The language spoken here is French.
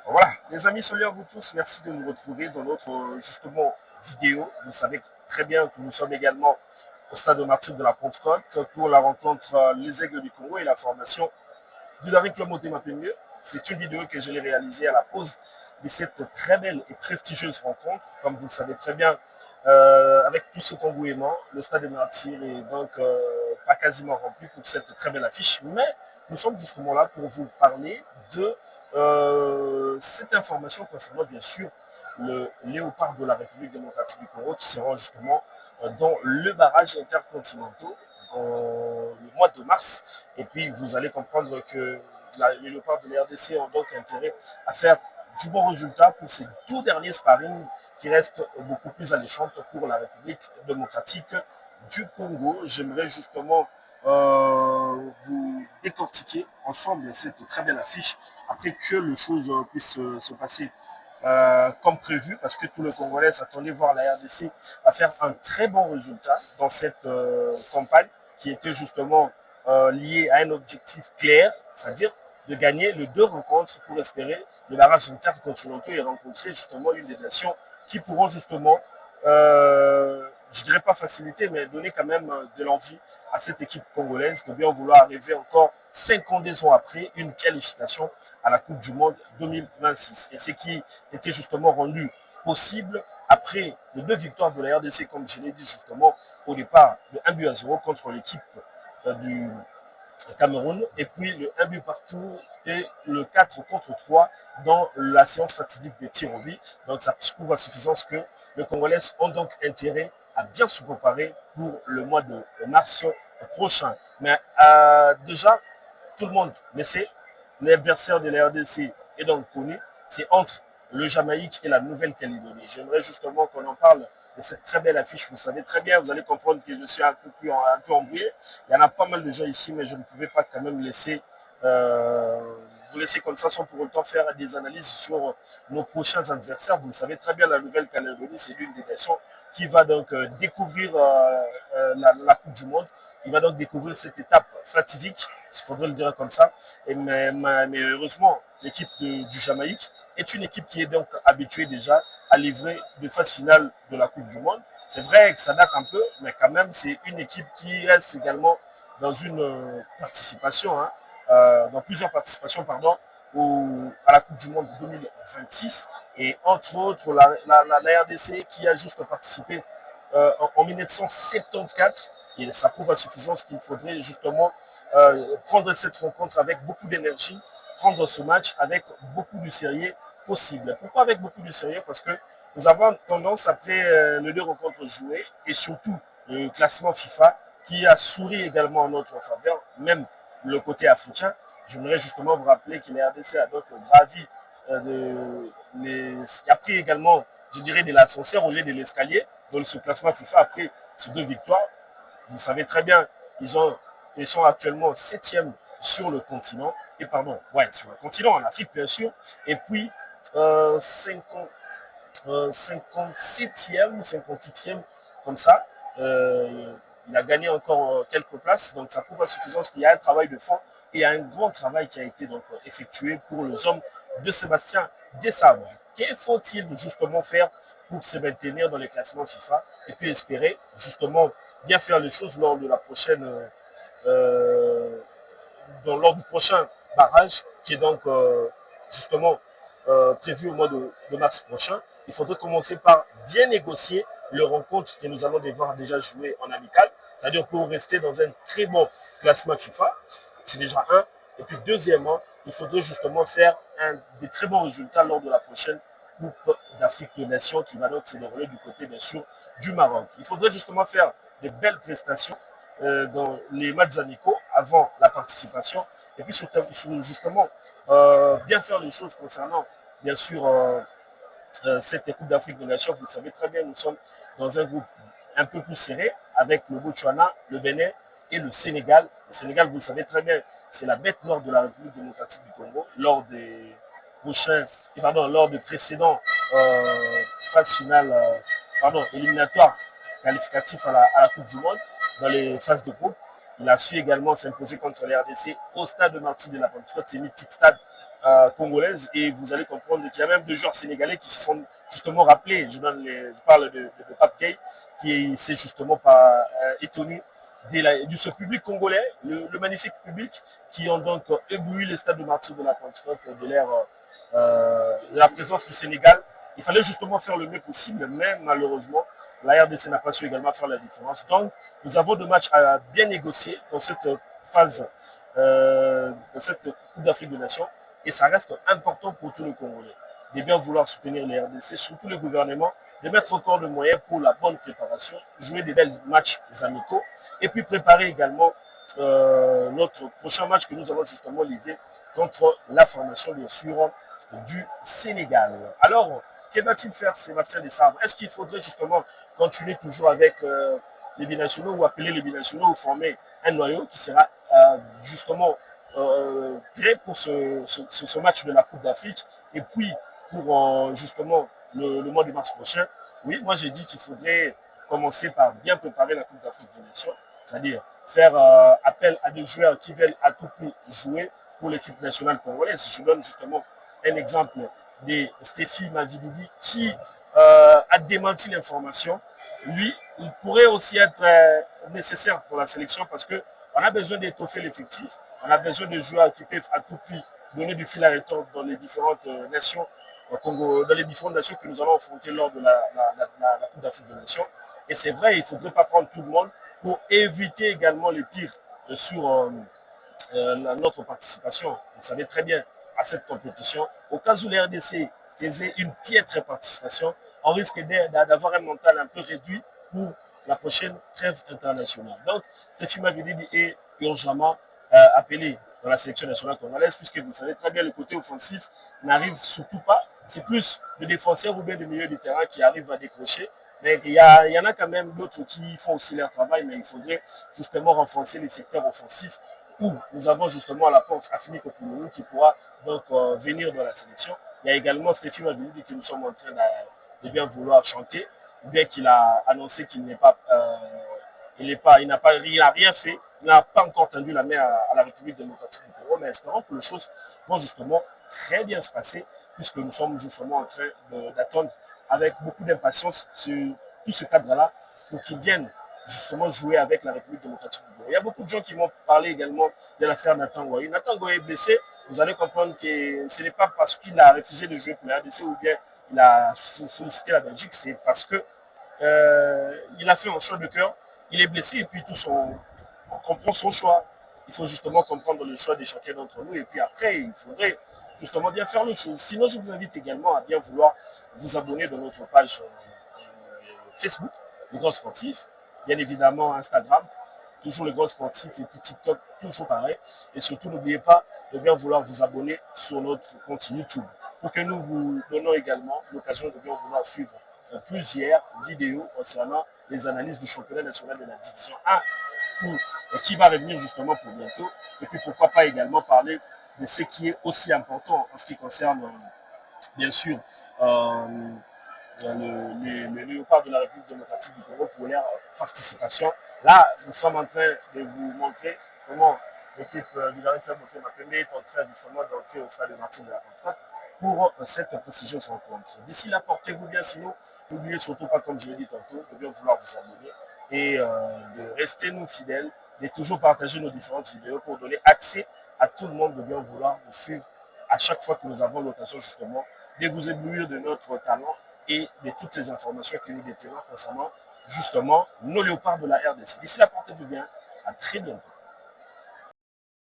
Voilà, les amis, salut à vous tous. Merci de nous retrouver dans notre justement vidéo. Vous savez très bien que nous sommes également au stade de Martyr de la Pentecôte pour la rencontre Les Aigles du Congo et la formation du David Clomoté Mapingue. C'est une vidéo que je l'ai réalisée à la pause de cette très belle et prestigieuse rencontre. Comme vous le savez très bien, avec tout cet engouement, le stade de Martyr est donc pas quasiment rempli pour cette très belle affiche. Mais nous sommes justement là pour vous parler de cette information concernant bien sûr le léopard de la République démocratique du Congo qui sera justement dans le barrage intercontinental le mois de mars. Et puis vous allez comprendre que les léopards de la RDC ont donc intérêt à faire du bon résultat pour ces 2 derniers sparring qui restent beaucoup plus alléchantes pour la République démocratique du Congo. J'aimerais justement vous décortiquer ensemble cette très belle affiche après que les choses puissent se passer comme prévu, parce que tout le Congolais s'attendait voir la RDC à faire un très bon résultat dans cette campagne qui était justement liée à un objectif clair, c'est-à-dire de gagner les 2 rencontres pour espérer le barrage intercontinental et rencontrer justement une des nations qui pourront justement je dirais pas faciliter, mais donner quand même de l'envie à cette équipe congolaise de bien vouloir arriver encore 52 ans après une qualification à la Coupe du Monde 2026. Et ce qui était justement rendu possible après les 2 victoires de la RDC, comme je l'ai dit justement au départ, de 1-0 contre l'équipe du Cameroun, et puis le 1 but partout et le 4-3 dans la séance fatidique des tirs au but. Donc ça prouve à suffisance que les Congolais ont donc intérêt à bien se préparer pour le mois de mars prochain. Mais déjà, tout le monde le sait, l'adversaire de la RDC est donc connu, c'est entre le Jamaïque et la Nouvelle-Calédonie. J'aimerais justement qu'on en parle de cette très belle affiche. Vous savez très bien, vous allez comprendre que je suis un peu embrouillé. Il y en a pas mal de gens ici, mais je ne pouvais pas quand même laisser vous laisser comme ça sans pour autant faire des analyses sur nos prochains adversaires. Vous le savez très bien, la Nouvelle-Calédonie, c'est l'une des nations qui va donc découvrir la Coupe du Monde. Il va donc découvrir cette étape fatidique, il faudrait le dire comme ça. Mais heureusement, l'équipe du Jamaïque est une équipe qui est donc habituée déjà à livrer des phases finales de la Coupe du Monde. C'est vrai que ça date un peu, mais quand même, c'est une équipe qui reste également dans une participation, dans plusieurs participations, pardon, à la Coupe du Monde 2026. Et entre autres, la RDC qui a juste participé en 1974. Et ça prouve à suffisance qu'il faudrait justement prendre cette rencontre avec beaucoup d'énergie, prendre ce match avec beaucoup de sérieux possible. Pourquoi avec beaucoup de sérieux? Parce que nous avons tendance, après les 2 rencontres jouées, et surtout le classement FIFA, qui a souri également en notre faveur, même le côté africain. J'aimerais justement vous rappeler que la RDC a donc gravi a pris également, je dirais, de l'ascenseur au lieu de l'escalier dans ce classement FIFA après ces 2 victoires. Vous savez très bien, ils sont actuellement 7e sur le continent, et pardon, ouais, sur le continent, en Afrique bien sûr, et puis 50, 57e ou 58e, comme ça. Il a gagné encore quelques places, donc ça prouve à suffisance qu'il y a un travail de fond et il y a un grand travail qui a été donc effectué pour les hommes de Sébastien Desabre. Que faut-il justement faire pour se maintenir dans les classements FIFA et puis espérer justement bien faire les choses lors de la prochaine lors du prochain barrage qui est donc justement prévu au mois de mars prochain. Il faudrait commencer par bien négocier les rencontres que nous allons devoir déjà jouer en amical, c'est-à-dire pour rester dans un très bon classement FIFA, c'est déjà un. Et puis deuxièmement, il faudrait justement faire des très bons résultats lors de la prochaine Coupe d'Afrique des Nations qui va donc se dérouler du côté bien sûr du Maroc. Il faudrait justement faire de belles prestations dans les matchs amicaux avant la participation et puis justement bien faire les choses concernant bien sûr cette Coupe d'Afrique des Nations. Vous le savez très bien, nous sommes dans un groupe un peu plus serré avec le Botswana, le Bénin et le Sénégal. Le Sénégal, vous le savez très bien, c'est la bête noire de la République démocratique du Congo lors des lors des précédents phases finales, éliminatoires qualificatifs à la Coupe du Monde dans les phases de groupe. Il a su également s'imposer contre les RDC au stade de Martyr de la Pentecôte, c'est mythique stade congolaise et vous allez comprendre qu'il y a même 2 joueurs sénégalais qui se sont justement rappelés. Je parle de Pape Gueye qui s'est justement pas étonné de ce public congolais, le magnifique public qui ont donc ébloui les stades de Martyrs de la Pentecôte de la présence du Sénégal. Il fallait justement faire le mieux possible, mais malheureusement, la RDC n'a pas su également faire la différence. Donc, nous avons 2 matchs à bien négocier dans cette phase, dans cette Coupe d'Afrique des Nations. Et ça reste important pour tous les Congolais de bien vouloir soutenir les RDC, surtout le gouvernement, de mettre encore de moyens pour la bonne préparation, jouer des belles matchs amicaux et puis préparer également notre prochain match que nous allons justement livrer contre la formation, bien sûr, du Sénégal. Alors, que va-t-il faire Sébastien Desabre? Est-ce qu'il faudrait justement continuer toujours avec les binationaux ou appeler les binationaux ou former un noyau qui sera justement prêt pour ce match de la Coupe d'Afrique et puis pour justement le mois de mars prochain? Oui, moi j'ai dit qu'il faudrait commencer par bien préparer la Coupe d'Afrique des Nations, c'est-à-dire faire appel à des joueurs qui veulent à tout prix jouer pour l'équipe nationale congolaise. Je donne justement un exemple de Stéphie Mavididi qui a démenti l'information. Lui, il pourrait aussi être nécessaire pour la sélection parce qu'on a besoin d'étoffer l'effectif, on a besoin de joueurs qui peuvent à tout prix donner du fil à retordre dans les différentes nations dans les différentes nations que nous allons affronter lors de la Coupe d'Afrique des Nations. Et c'est vrai, il ne faudrait pas prendre tout le monde pour éviter également les pires sur notre participation. Vous savez très bien, à cette compétition, au cas où les RDC faisait une piètre participation, on risque d'avoir un mental un peu réduit pour la prochaine trêve internationale. Donc, Stéphie Mavididi est urgemment appelé dans la sélection nationale congolaise, puisque vous savez très bien, le côté offensif n'arrive surtout pas. C'est plus le défenseur ou bien le milieu du terrain qui arrive à décrocher. Mais il y en a quand même d'autres qui font aussi leur travail, mais il faudrait justement renforcer les secteurs offensifs où nous avons justement à la porte Afini Kopoulou qui pourra donc venir dans la sélection. Il y a également Stéphie Mavididi qui nous sommes en train de bien vouloir chanter, bien qu'il a annoncé qu'il n'est pas, il n'a rien fait, il n'a pas encore tendu la main à la République démocratique du Congo, mais espérons que les choses vont justement très bien se passer, puisque nous sommes justement en train d'attendre avec beaucoup d'impatience sur tout ce cadre-là pour qu'ils viennent justement jouer avec la République démocratique du Congo. Il y a beaucoup de gens qui m'ont parlé également de l'affaire Nathan Ngoyi. Nathan Ngoyi est blessé, vous allez comprendre que ce n'est pas parce qu'il a refusé de jouer pour la RDC ou bien il a sollicité la Belgique, c'est parce que il a fait un choix de cœur, il est blessé et puis on comprend son choix. Il faut justement comprendre le choix de chacun d'entre nous et puis après, il faudrait justement bien faire les choses. Sinon, je vous invite également à bien vouloir vous abonner dans notre page Facebook, le Grand Sportif, bien évidemment Instagram, toujours le Grand Sportif et puis TikTok, toujours pareil. Et surtout, n'oubliez pas de bien vouloir vous abonner sur notre compte YouTube pour que nous vous donnons également l'occasion de bien vouloir suivre plusieurs vidéos concernant les analyses du championnat national de la division 1 qui va revenir justement pour bientôt. Et puis pourquoi pas également parler de ce qui est aussi important en ce qui concerne bien sûr les léopards de la République démocratique du Congo pour leur participation. Là, nous sommes en train de vous montrer comment l'équipe du Daring Club Mapembe est en train justement d'entrer au stade de Martin de la Contrainte pour cette prestigieuse rencontre. D'ici là, portez-vous bien, sinon, n'oubliez surtout pas, comme je l'ai dit tantôt, de bien vouloir vous abonner et de rester nous fidèles, de toujours partager nos différentes vidéos pour donner accès à tout le monde de bien vouloir nous suivre à chaque fois que nous avons l'occasion justement de vous éblouir de notre talent et de toutes les informations que nous détenons concernant justement nos léopards de la RDC. D'ici là, portez-vous bien, à très bientôt.